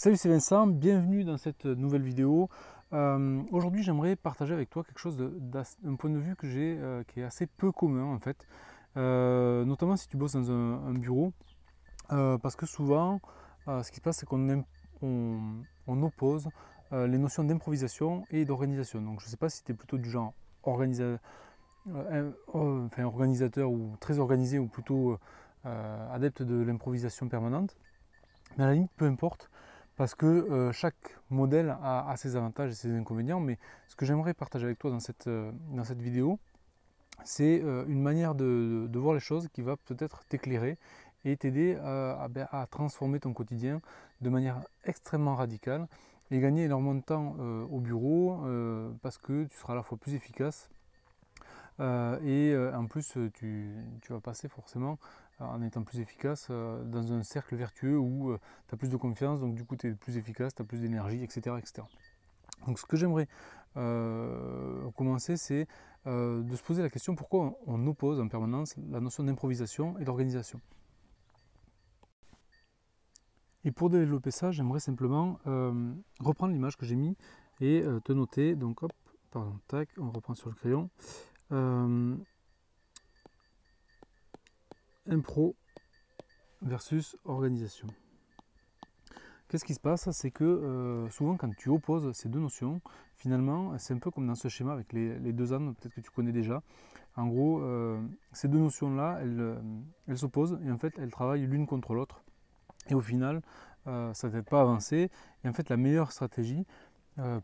Salut, c'est Vincent, bienvenue dans cette nouvelle vidéo. Aujourd'hui, j'aimerais partager avec toi quelque chose d'un point de vue que j'ai qui est assez peu commun en fait, notamment si tu bosses dans un bureau, parce que souvent, ce qui se passe, c'est on oppose les notions d'improvisation et d'organisation. Donc, je ne sais pas si tu es plutôt du genre organisateur ou très organisé ou plutôt adepte de l'improvisation permanente, mais à la limite, peu importe. Parce que chaque modèle a ses avantages et ses inconvénients, mais ce que j'aimerais partager avec toi dans cette vidéo, c'est une manière de voir les choses qui va peut-être t'éclairer et t'aider à transformer ton quotidien de manière extrêmement radicale et gagner énormément de temps au bureau parce que tu seras à la fois plus efficace et en plus tu vas passer forcément en étant plus efficace dans un cercle vertueux où tu as plus de confiance, donc du coup tu es plus efficace, tu as plus d'énergie, etc., etc. Donc ce que j'aimerais commencer, c'est de se poser la question pourquoi on oppose en permanence la notion d'improvisation et d'organisation. Et pour développer ça, j'aimerais simplement reprendre l'image que j'ai mis et te noter, donc hop, pardon, tac, on reprend sur le crayon. Impro versus organisation. Qu'est-ce qui se passe? C'est que souvent quand tu opposes ces deux notions, finalement c'est un peu comme dans ce schéma avec les deux ânes, peut-être que tu connais déjà. En gros, ces deux notions-là, elles s'opposent et en fait elles travaillent l'une contre l'autre. Et au final, ça ne t'aide pas à avancer. Et en fait la meilleure stratégie,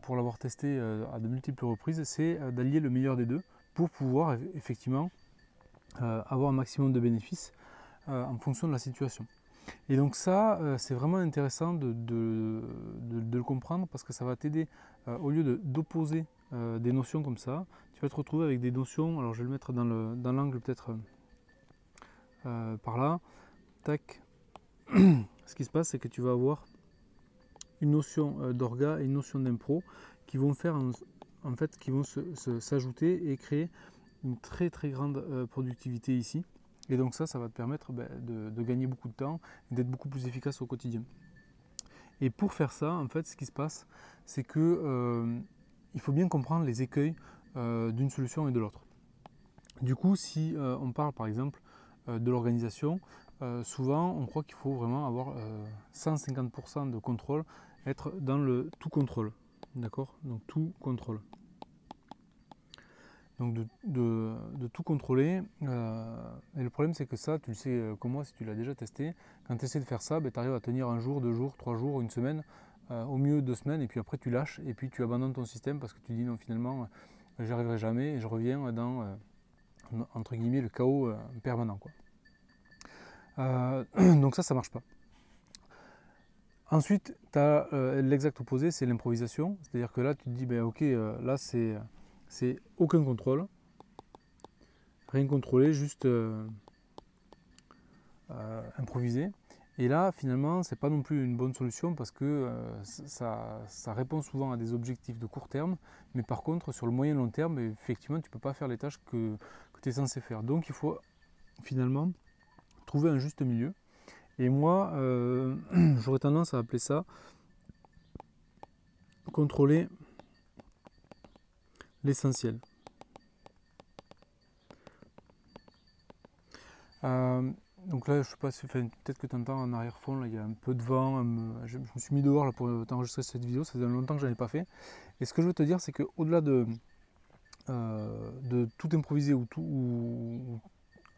pour l'avoir testé à de multiples reprises, c'est d'allier le meilleur des deux pour pouvoir effectivement avoir un maximum de bénéfices en fonction de la situation. Et donc ça, c'est vraiment intéressant de le comprendre parce que ça va t'aider, au lieu d'opposer des notions comme ça, tu vas te retrouver avec des notions, alors je vais le mettre dans l'angle peut-être par là, tac. Ce qui se passe, c'est que tu vas avoir une notion d'orga et une notion d'impro qui vont faire en fait, qui vont s'ajouter et créer une très très grande productivité ici. Et donc ça va te permettre de gagner beaucoup de temps et d'être beaucoup plus efficace au quotidien. Et pour faire ça, en fait, ce qui se passe, c'est que il faut bien comprendre les écueils d'une solution et de l'autre. Du coup, si on parle par exemple de l'organisation, souvent on croit qu'il faut vraiment avoir 150% de contrôle, être dans le tout contrôle. D'accord? Donc tout contrôle. Donc de tout contrôler. Et le problème c'est que ça, tu le sais comme moi si tu l'as déjà testé, quand tu essaies de faire ça, tu arrives à tenir un jour, 2 jours, 3 jours, une semaine, au mieux 2 semaines, et puis après tu lâches, et puis tu abandonnes ton système parce que tu dis non finalement j'y arriverai jamais, et je reviens dans entre guillemets le chaos permanent, quoi. Donc ça marche pas. Ensuite, tu as l'exact opposé, c'est l'improvisation, c'est-à-dire que là tu te dis ben ok, là c'est aucun contrôle. Rien contrôler, juste improviser. Et là, finalement, c'est pas non plus une bonne solution parce que ça répond souvent à des objectifs de court terme, mais par contre, sur le moyen long terme, effectivement, tu peux pas faire les tâches que tu es censé faire. Donc, il faut finalement trouver un juste milieu. Et moi, j'aurais tendance à appeler ça contrôler l'essentiel. Donc là, je sais pas si peut-être que tu entends en arrière-fond, là il y a un peu de vent. Je me suis mis dehors là, pour t'enregistrer cette vidéo, ça faisait longtemps que je n'en ai pas fait. Et ce que je veux te dire, c'est qu'au-delà de tout improviser ou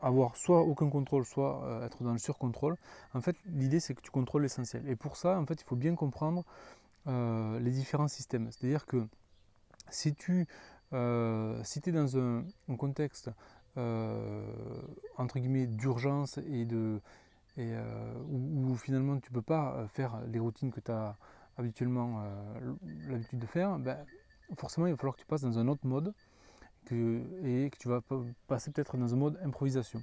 avoir soit aucun contrôle, soit être dans le surcontrôle, en fait, l'idée c'est que tu contrôles l'essentiel. Et pour ça, en fait, il faut bien comprendre les différents systèmes. C'est-à-dire que si tu es dans un contexte entre guillemets d'urgence où finalement tu ne peux pas faire les routines que tu as habituellement l'habitude de faire, forcément il va falloir que tu passes dans un autre mode et que tu vas passer peut-être dans un mode improvisation.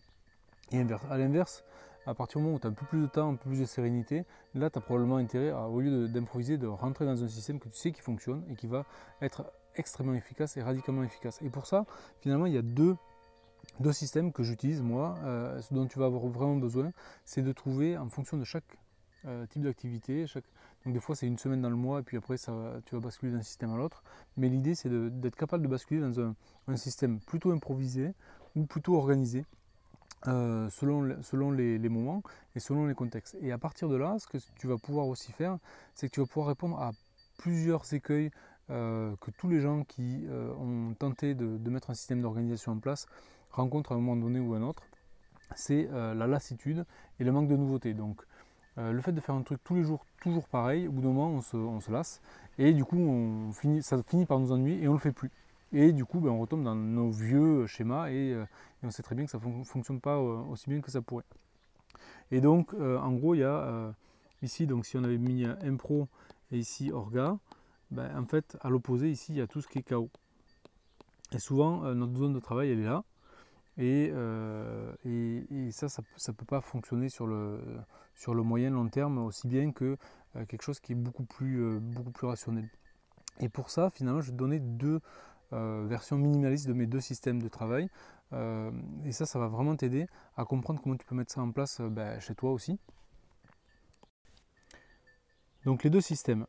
Et à l'inverse, à partir du moment où tu as un peu plus de temps, un peu plus de sérénité, là tu as probablement intérêt, au lieu d'improviser, de rentrer dans un système que tu sais qui fonctionne et qui va être extrêmement efficace et radicalement efficace. Et pour ça, finalement, il y a deux systèmes que j'utilise moi. Ce dont tu vas avoir vraiment besoin, c'est de trouver en fonction de chaque type d'activité. Donc des fois c'est une semaine dans le mois et puis après tu vas basculer d'un système à l'autre. Mais l'idée c'est d'être capable de basculer dans un système plutôt improvisé ou plutôt organisé selon les moments et selon les contextes. Et à partir de là, ce que tu vas pouvoir aussi faire, c'est que tu vas pouvoir répondre à plusieurs écueils que tous les gens qui ont tenté de mettre un système d'organisation en place rencontrent à un moment donné ou à un autre. C'est la lassitude et le manque de nouveauté. Donc le fait de faire un truc tous les jours, toujours pareil, au bout d'un moment on se lasse et du coup ça finit par nous ennuyer et on ne le fait plus. Et du coup on retombe dans nos vieux schémas et on sait très bien que ça ne fonctionne pas aussi bien que ça pourrait. Et donc en gros il y a ici, donc si on avait mis impro et ici orga, ben, en fait à l'opposé ici il y a tout ce qui est chaos. Et souvent notre zone de travail elle est là. Et ça ne peut pas fonctionner sur le moyen long terme aussi bien que quelque chose qui est beaucoup plus rationnel. Et pour ça, finalement, je vais te donner deux versions minimalistes de mes deux systèmes de travail. Et ça va vraiment t'aider à comprendre comment tu peux mettre ça en place chez toi aussi. Donc les deux systèmes.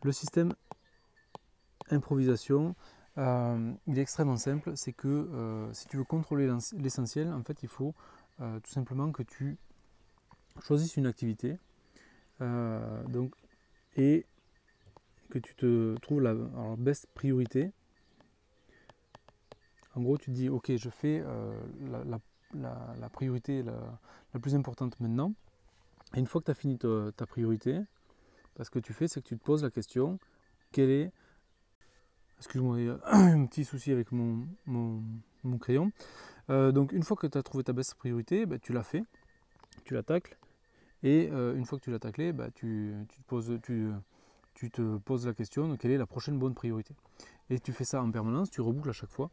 Le système improvisation, il est extrêmement simple, c'est que si tu veux contrôler l'essentiel, en fait il faut tout simplement que tu choisisses une activité et que tu te trouves la best priorité. En gros tu te dis ok, je fais la priorité la plus importante maintenant, et une fois que tu as fini ta priorité, ce que tu fais c'est que tu te poses la question, quelle est... Excuse-moi, il y a un petit souci avec mon crayon. Donc une fois que tu as trouvé ta best priorité, tu la fais, tu la tacles, et une fois que tu l'as taclée, tu te poses la question de quelle est la prochaine bonne priorité. Et tu fais ça en permanence, tu reboucles à chaque fois.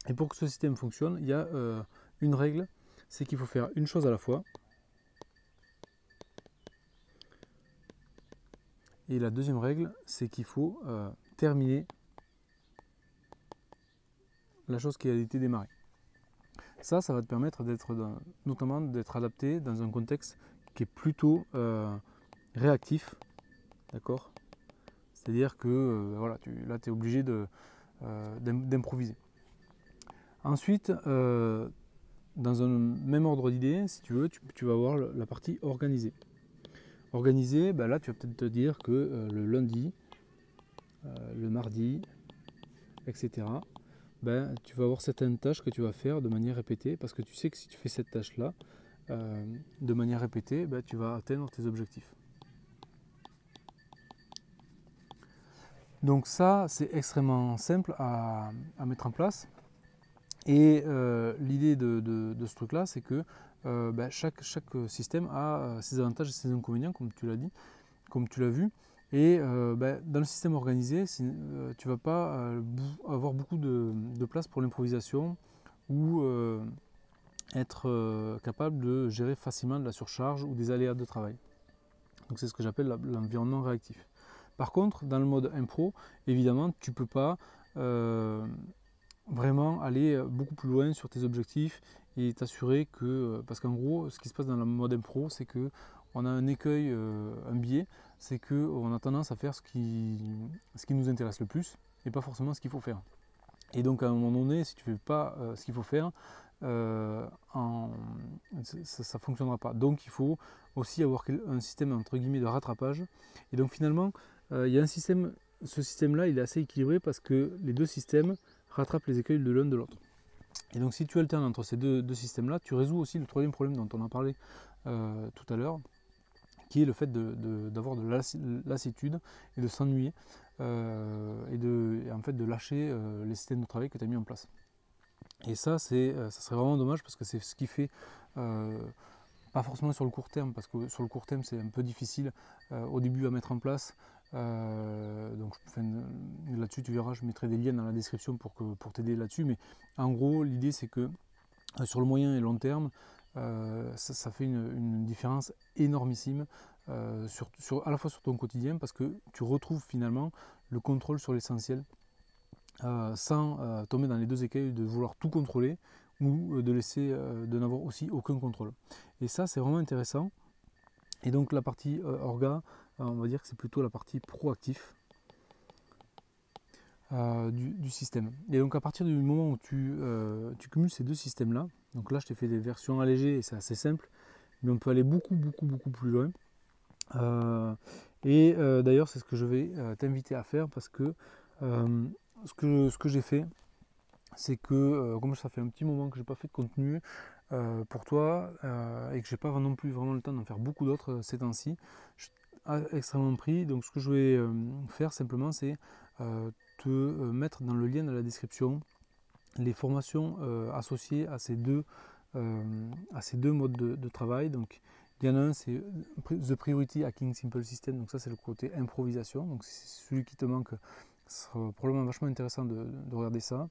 Et pour que ce système fonctionne, il y a une règle, c'est qu'il faut faire une chose à la fois. Et la deuxième règle, c'est qu'il faut terminer la chose qui a été démarrée. Ça va te permettre notamment d'être adapté dans un contexte qui est plutôt réactif, d'accord? C'est-à-dire que voilà, là tu es obligé d'improviser. Ensuite, dans un même ordre d'idées, si tu veux, tu vas avoir la partie organisée. Organisée, là tu vas peut-être te dire que le lundi, le mardi, etc., tu vas avoir certaines tâches que tu vas faire de manière répétée, parce que tu sais que si tu fais cette tâche-là de manière répétée, tu vas atteindre tes objectifs. Donc ça, c'est extrêmement simple à mettre en place. Et l'idée de ce truc-là, c'est que chaque système a ses avantages et ses inconvénients, comme tu l'as dit, comme tu l'as vu. Et dans le système organisé, tu ne vas pas avoir beaucoup de place pour l'improvisation ou être capable de gérer facilement de la surcharge ou des aléas de travail. Donc c'est ce que j'appelle l'environnement réactif. Par contre, dans le mode impro, évidemment, tu ne peux pas vraiment aller beaucoup plus loin sur tes objectifs et t'assurer que... Parce qu'en gros, ce qui se passe dans le mode impro, c'est qu'on a un écueil, un biais, c'est qu'on a tendance à faire ce qui nous intéresse le plus et pas forcément ce qu'il faut faire. Et donc à un moment donné, si tu ne fais pas ce qu'il faut faire, ça ne fonctionnera pas. Donc il faut aussi avoir un système entre guillemets de rattrapage. Et donc finalement, il y a ce système-là, il est assez équilibré parce que les deux systèmes rattrapent les écueils de l'un de l'autre. Et donc si tu alternes entre ces deux systèmes-là, tu résous aussi le troisième problème dont on a parlé tout à l'heure, qui est le fait d'avoir de lassitude et de s'ennuyer et en fait de lâcher les systèmes de travail que tu as mis en place. Et ça serait vraiment dommage parce que c'est ce qui fait, pas forcément sur le court terme, parce que sur le court terme c'est un peu difficile au début à mettre en place. Donc là-dessus tu verras, je mettrai des liens dans la description pour t'aider là-dessus. Mais en gros l'idée c'est que sur le moyen et long terme, ça fait une différence énormissime à la fois sur ton quotidien, parce que tu retrouves finalement le contrôle sur l'essentiel sans tomber dans les deux écueils de vouloir tout contrôler ou de n'avoir aussi aucun contrôle. Et ça c'est vraiment intéressant Et donc la partie orga, on va dire que c'est plutôt la partie proactif du système. Et donc à partir du moment où tu cumules ces deux systèmes-là, donc là je t'ai fait des versions allégées et c'est assez simple, mais on peut aller beaucoup plus loin. D'ailleurs c'est ce que je vais t'inviter à faire, parce que ce que j'ai fait, c'est que comme ça fait un petit moment que j'ai pas fait de contenu pour toi et que j'ai pas non plus vraiment le temps d'en faire beaucoup d'autres ces temps-ci, je suis extrêmement pris. Donc ce que je vais faire simplement, c'est te mettre dans le lien de la description les formations associées à ces deux modes de travail. Donc il y en a un, c'est The Priority Hacking Simple System, donc ça c'est le côté improvisation, donc c'est celui qui te manque, ce sera probablement vachement intéressant de regarder ça.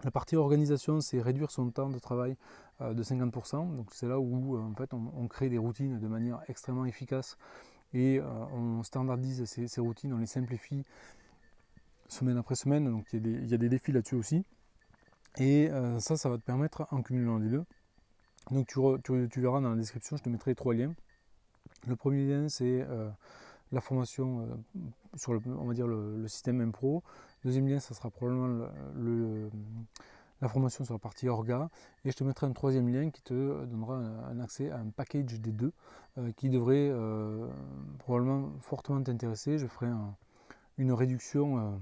La partie organisation, c'est réduire son temps de travail de 50%. Donc c'est là où en fait on crée des routines de manière extrêmement efficace et on standardise ces routines, on les simplifie semaine après semaine. Donc il y a des défis là-dessus aussi. Et ça va te permettre, en cumulant les deux. Donc tu verras dans la description, je te mettrai 3 liens. Le premier lien, c'est la formation sur on va dire le système impro. Deuxième lien, ça sera probablement la formation sur la partie orga, et je te mettrai un troisième lien qui te donnera un accès à un package des deux qui devrait probablement fortement t'intéresser. Je ferai une réduction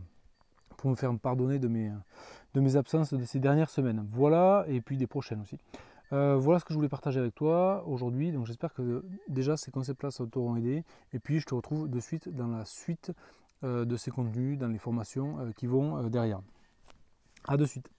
pour me faire pardonner de mes absences de ces dernières semaines. Voilà, et puis des prochaines aussi. Voilà ce que je voulais partager avec toi aujourd'hui. Donc j'espère que déjà ces concepts-là t'auront aidé. Et puis je te retrouve de suite dans la suite de ces contenus, dans les formations qui vont derrière. A de suite.